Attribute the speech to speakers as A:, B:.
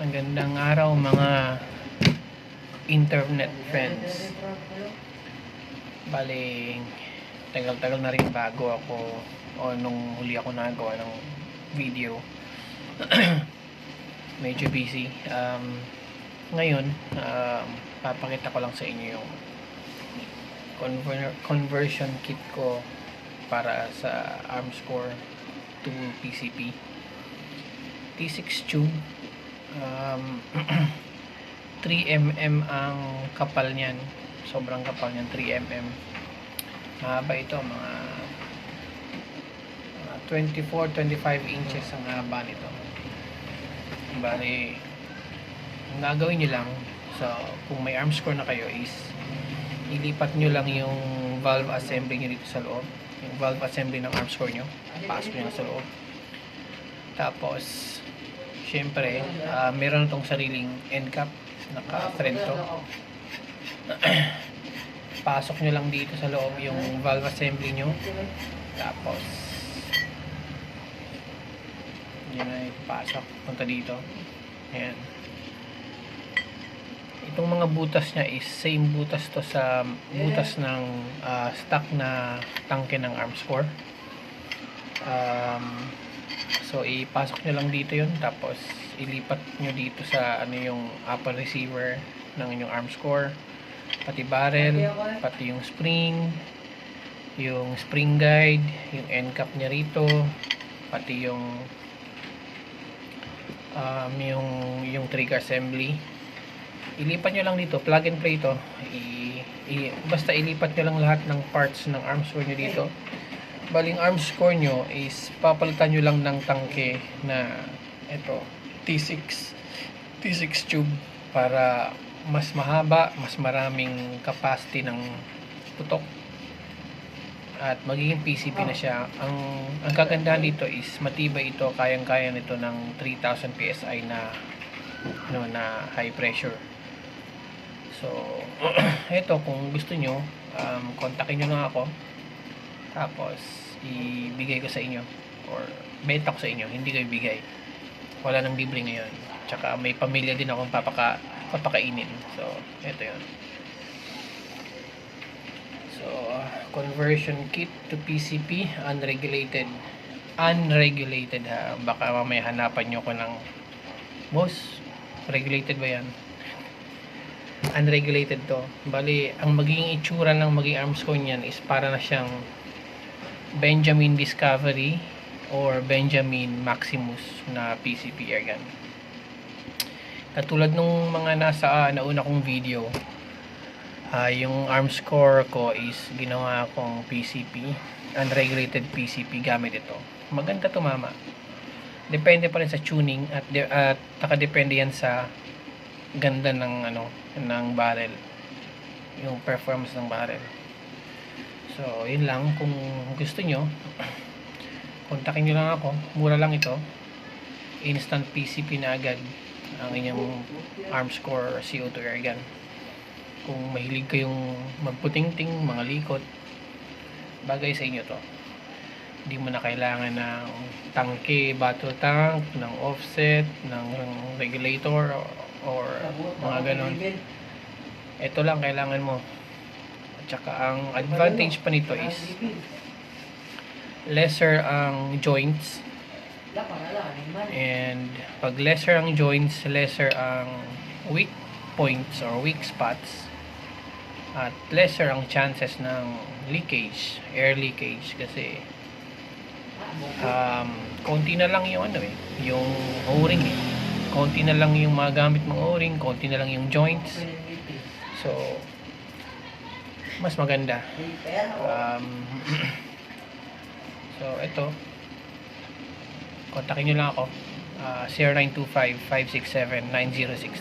A: Magandang araw mga internet friends. Bali, tagal-tagal na rin bago ako o nung huli ako nagawa ng video. Medyo busy. Ngayon, papakita ko lang sa inyo yung conversion kit ko para sa Armscore to PCP. T6 tube. 3mm ang kapal niyan, sobrang kapal niyan, 3mm. Mahaba ito, mga 24-25 inches ang haba nito. Bali, ang gagawin nyo lang, so kung may Armscore na kayo is ilipat nyo lang yung valve assembly nyo dito sa loob, yung valve assembly ng Armscore nyo, pasok nyo sa loob. Tapos syempre, meron itong sariling end cap, naka-thread to. Pasok nyo lang dito sa loob yung valve assembly nyo. Tapos yun ay pasok, punta dito. Ayan. Itong mga butas nya is same butas to sa butas ng stock na tangke ng Armscore. So ipasok nyo lang dito yun, tapos ilipat nyo dito sa ano yung upper receiver ng inyong Armscore, pati barrel, pati yung spring guide, yung end cap nya rito, pati yung trigger assembly. Ilipat nyo lang dito, plug and play to. Basta ilipat nyo lang lahat ng parts ng Armscore nyo dito. Baling Armscore nyo is papalitan nyo lang ng tangke na ito, T6 tube, para mas mahaba, mas maraming capacity ng putok at magiging PCP na siya. Ang kagandahan dito is matibay ito, kayang-kaya nito ng 3000 PSI na na high pressure. So ito, kung gusto nyo, kontakin nyo lang ako, tapos ibigay ko sa inyo or benta ko sa inyo, hindi ko ibigay, wala nang libre ngayon, tsaka may pamilya din akong papakainin. So ito yun. So conversion kit to PCP, unregulated ha, baka mamaya hanapan nyo ko ng boss, regulated ba yan? Unregulated to. Bali, ang magiging itsura ng maging Armscore niyan is para na siyang Benjamin Discovery or Benjamin Maximus na PCP airgun. Katulad nung mga nasa nauna kong video, yung Armscore ko is ginawa kong PCP, unregulated PCP gamit ito. Maganda tumama. Depende pa rin sa tuning at nakadepende yan sa ganda ng ng barrel, yung performance ng barrel. So yun lang, kung gusto nyo, kontakin nyo lang ako, mura lang ito, instant PCP na agad ang inyong Armscore CO2 airgun. Kung mahilig kayong magputingting, mga likot, bagay sa inyo to. Hindi mo na kailangan ng tangke, battle tank, ng offset, ng regulator or mga ganon. Ito lang kailangan mo. At saka ang advantage pa nito is lesser ang joints, and pag lesser ang joints, lesser ang weak points or weak spots, at lesser ang chances ng leakage, air leakage, kasi konti na lang yung yung o-ring konti na lang yung magamit mong o-ring, konti na lang yung joints. So mas maganda. So ito, kontakin nyo lang ako, 0925-567-9062.